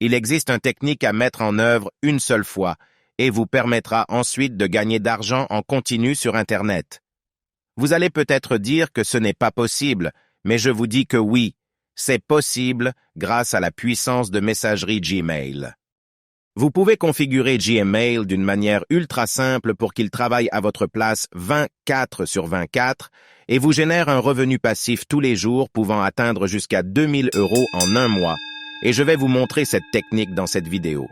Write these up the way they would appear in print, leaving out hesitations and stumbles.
Il existe une technique à mettre en œuvre une seule fois et vous permettra ensuite de gagner d'argent en continu sur Internet. Vous allez peut-être dire que ce n'est pas possible, mais je vous dis que oui, c'est possible grâce à la puissance de messagerie Gmail. Vous pouvez configurer Gmail d'une manière ultra simple pour qu'il travaille à votre place 24/24 et vous génère un revenu passif tous les jours pouvant atteindre jusqu'à 2000 € en un mois. Et je vais vous montrer cette technique dans cette vidéo.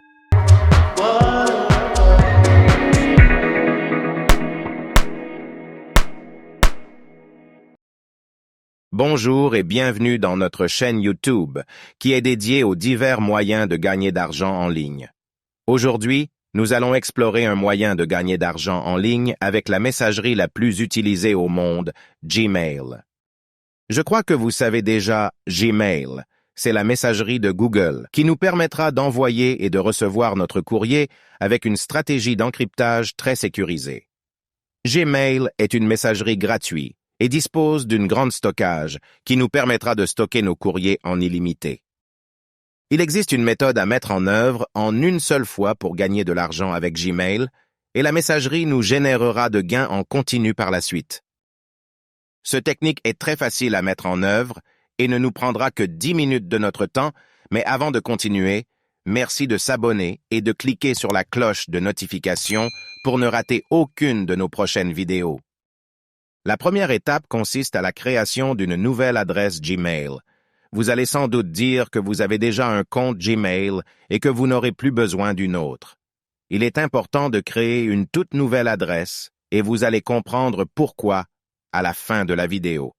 Bonjour et bienvenue dans notre chaîne YouTube, qui est dédiée aux divers moyens de gagner d'argent en ligne. Aujourd'hui, nous allons explorer un moyen de gagner d'argent en ligne avec la messagerie la plus utilisée au monde, Gmail. Je crois que vous savez déjà Gmail. C'est la messagerie de Google qui nous permettra d'envoyer et de recevoir notre courrier avec une stratégie d'encryptage très sécurisée. Gmail est une messagerie gratuite et dispose d'une grande stockage qui nous permettra de stocker nos courriers en illimité. Il existe une méthode à mettre en œuvre en une seule fois pour gagner de l'argent avec Gmail et la messagerie nous générera de gains en continu par la suite. Cette technique est très facile à mettre en œuvre et ne nous prendra que 10 minutes de notre temps, mais avant de continuer, merci de s'abonner et de cliquer sur la cloche de notification pour ne rater aucune de nos prochaines vidéos. La première étape consiste à la création d'une nouvelle adresse Gmail. Vous allez sans doute dire que vous avez déjà un compte Gmail et que vous n'aurez plus besoin d'une autre. Il est important de créer une toute nouvelle adresse et vous allez comprendre pourquoi à la fin de la vidéo.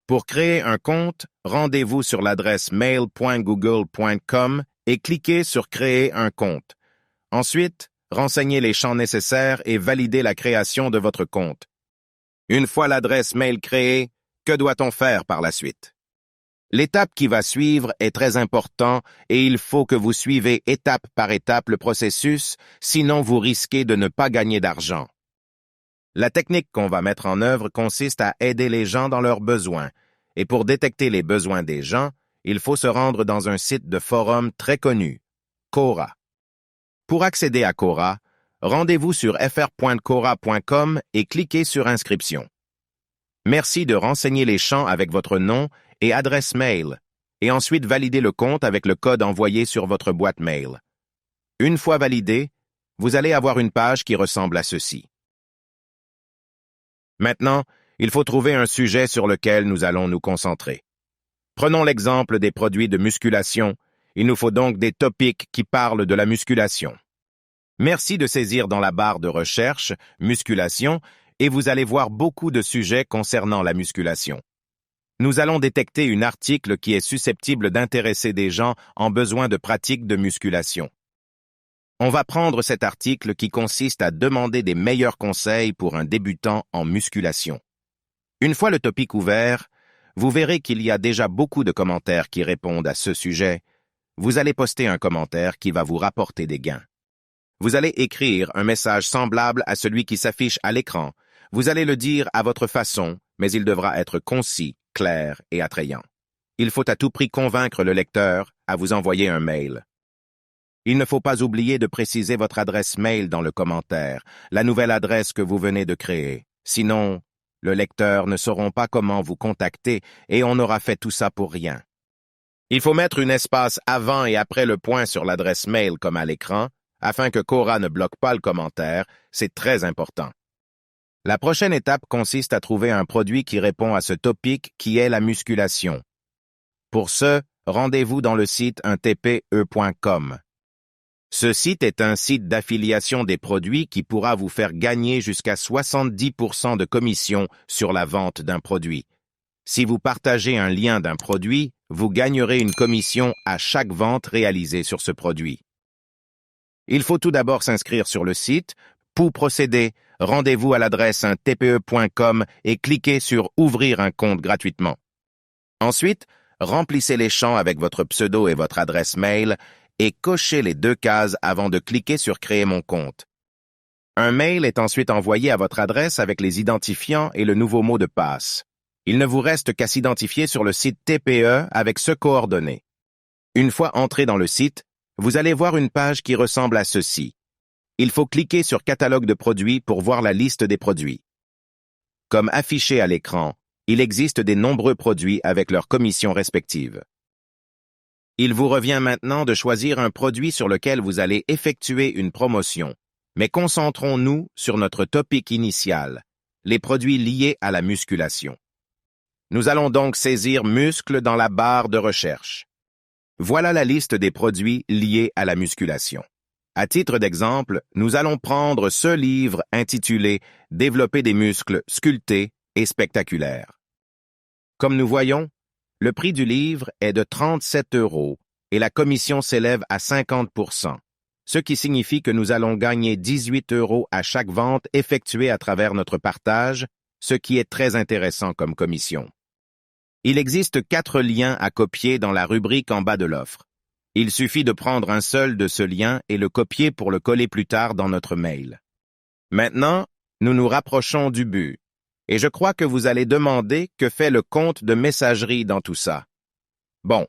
Pour créer un compte, rendez-vous sur l'adresse mail.google.com et cliquez sur « Créer un compte ». Ensuite, renseignez les champs nécessaires et validez la création de votre compte. Une fois l'adresse mail créée, que doit-on faire par la suite? L'étape qui va suivre est très importante et il faut que vous suivez étape par étape le processus, sinon vous risquez de ne pas gagner d'argent. La technique qu'on va mettre en œuvre consiste à aider les gens dans leurs besoins, et pour détecter les besoins des gens, il faut se rendre dans un site de forum très connu, Quora. Pour accéder à Quora, rendez-vous sur fr.quora.com et cliquez sur Inscription. Merci de renseigner les champs avec votre nom et adresse mail, et ensuite valider le compte avec le code envoyé sur votre boîte mail. Une fois validé, vous allez avoir une page qui ressemble à ceci. Maintenant, il faut trouver un sujet sur lequel nous allons nous concentrer. Prenons l'exemple des produits de musculation. Il nous faut donc des topics qui parlent de la musculation. Merci de saisir dans la barre de recherche « Musculation » et vous allez voir beaucoup de sujets concernant la musculation. Nous allons détecter un article qui est susceptible d'intéresser des gens en besoin de pratique de musculation. On va prendre cet article qui consiste à demander des meilleurs conseils pour un débutant en musculation. Une fois le topic ouvert, vous verrez qu'il y a déjà beaucoup de commentaires qui répondent à ce sujet. Vous allez poster un commentaire qui va vous rapporter des gains. Vous allez écrire un message semblable à celui qui s'affiche à l'écran. Vous allez le dire à votre façon, mais il devra être concis, clair et attrayant. Il faut à tout prix convaincre le lecteur à vous envoyer un mail. Il ne faut pas oublier de préciser votre adresse mail dans le commentaire, la nouvelle adresse que vous venez de créer. Sinon, le lecteur ne saura pas comment vous contacter et on aura fait tout ça pour rien. Il faut mettre un espace avant et après le point sur l'adresse mail comme à l'écran, afin que Quora ne bloque pas le commentaire, c'est très important. La prochaine étape consiste à trouver un produit qui répond à ce topic qui est la musculation. Pour ce, rendez-vous dans le site untpe.com. Ce site est un site d'affiliation des produits qui pourra vous faire gagner jusqu'à 70% de commission sur la vente d'un produit. Si vous partagez un lien d'un produit, vous gagnerez une commission à chaque vente réalisée sur ce produit. Il faut tout d'abord s'inscrire sur le site. Pour procéder, rendez-vous à l'adresse untpe.com et cliquez sur « Ouvrir un compte gratuitement ». Ensuite, remplissez les champs avec votre pseudo et votre adresse mail et cochez les 2 cases avant de cliquer sur « Créer mon compte ». Un mail est ensuite envoyé à votre adresse avec les identifiants et le nouveau mot de passe. Il ne vous reste qu'à s'identifier sur le site TPE avec ce coordonnées. Une fois entré dans le site, vous allez voir une page qui ressemble à ceci. Il faut cliquer sur Catalogue de produits pour voir la liste des produits. Comme affiché à l'écran, il existe des nombreux produits avec leurs commissions respectives. Il vous revient maintenant de choisir un produit sur lequel vous allez effectuer une promotion, mais concentrons-nous sur notre topic initial, les produits liés à la musculation. Nous allons donc saisir muscle dans la barre de recherche. Voilà la liste des produits liés à la musculation. À titre d'exemple, nous allons prendre ce livre intitulé « Développer des muscles sculptés et spectaculaires ». Comme nous voyons, le prix du livre est de 37 € et la commission s'élève à 50%, ce qui signifie que nous allons gagner 18 € à chaque vente effectuée à travers notre partage, ce qui est très intéressant comme commission. Il existe 4 liens à copier dans la rubrique en bas de l'offre. Il suffit de prendre un seul de ce lien et le copier pour le coller plus tard dans notre mail. Maintenant, nous nous rapprochons du but. Et je crois que vous allez demander que fait le compte de messagerie dans tout ça. Bon,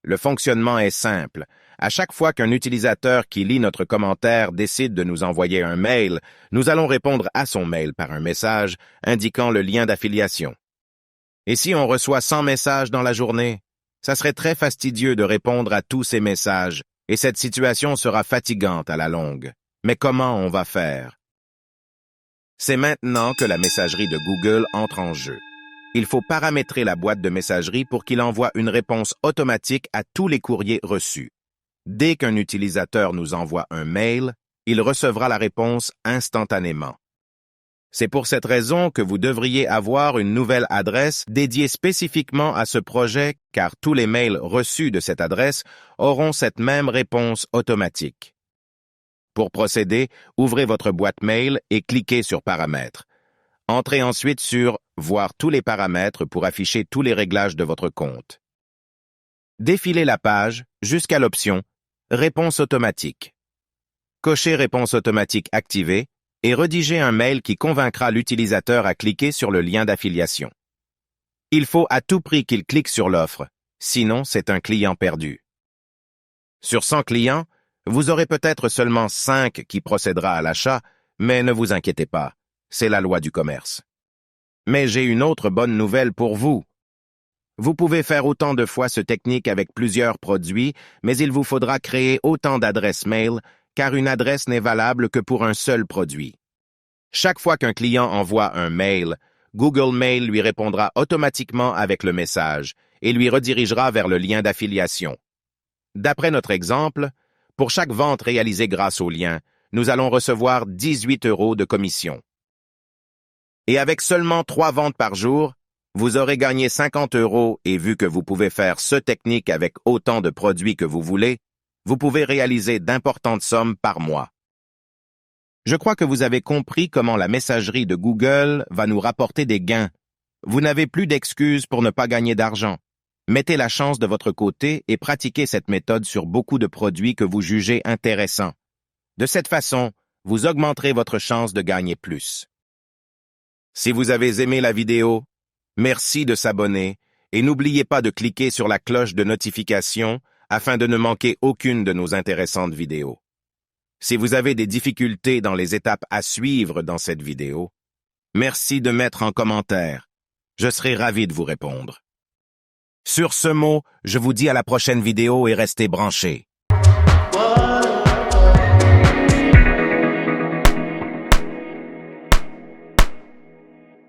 le fonctionnement est simple. À chaque fois qu'un utilisateur qui lit notre commentaire décide de nous envoyer un mail, nous allons répondre à son mail par un message indiquant le lien d'affiliation. Et si on reçoit 100 messages dans la journée, ça serait très fastidieux de répondre à tous ces messages, et cette situation sera fatigante à la longue. Mais comment on va faire? C'est maintenant que la messagerie de Google entre en jeu. Il faut paramétrer la boîte de messagerie pour qu'il envoie une réponse automatique à tous les courriers reçus. Dès qu'un utilisateur nous envoie un mail, il recevra la réponse instantanément. C'est pour cette raison que vous devriez avoir une nouvelle adresse dédiée spécifiquement à ce projet, car tous les mails reçus de cette adresse auront cette même réponse automatique. Pour procéder, ouvrez votre boîte mail et cliquez sur Paramètres. Entrez ensuite sur Voir tous les paramètres pour afficher tous les réglages de votre compte. Défilez la page jusqu'à l'option Réponse automatique. Cochez Réponse automatique activée et rédigez un mail qui convaincra l'utilisateur à cliquer sur le lien d'affiliation. Il faut à tout prix qu'il clique sur l'offre, sinon c'est un client perdu. Sur 100 clients, vous aurez peut-être seulement 5 qui procédera à l'achat, mais ne vous inquiétez pas, c'est la loi du commerce. Mais j'ai une autre bonne nouvelle pour vous. Vous pouvez faire autant de fois ce technique avec plusieurs produits, mais il vous faudra créer autant d'adresses mail, car une adresse n'est valable que pour un seul produit. Chaque fois qu'un client envoie un mail, Google Mail lui répondra automatiquement avec le message et lui redirigera vers le lien d'affiliation. D'après notre exemple, pour chaque vente réalisée grâce au lien, nous allons recevoir 18 € de commission. Et avec seulement 3 ventes par jour, vous aurez gagné 50 € et vu que vous pouvez faire ce technique avec autant de produits que vous voulez, vous pouvez réaliser d'importantes sommes par mois. Je crois que vous avez compris comment la messagerie de Google va nous rapporter des gains. Vous n'avez plus d'excuses pour ne pas gagner d'argent. Mettez la chance de votre côté et pratiquez cette méthode sur beaucoup de produits que vous jugez intéressants. De cette façon, vous augmenterez votre chance de gagner plus. Si vous avez aimé la vidéo, merci de s'abonner et n'oubliez pas de cliquer sur la cloche de notification afin de ne manquer aucune de nos intéressantes vidéos. Si vous avez des difficultés dans les étapes à suivre dans cette vidéo, merci de mettre en commentaire. Je serai ravi de vous répondre. Sur ce mot, je vous dis à la prochaine vidéo et restez branchés.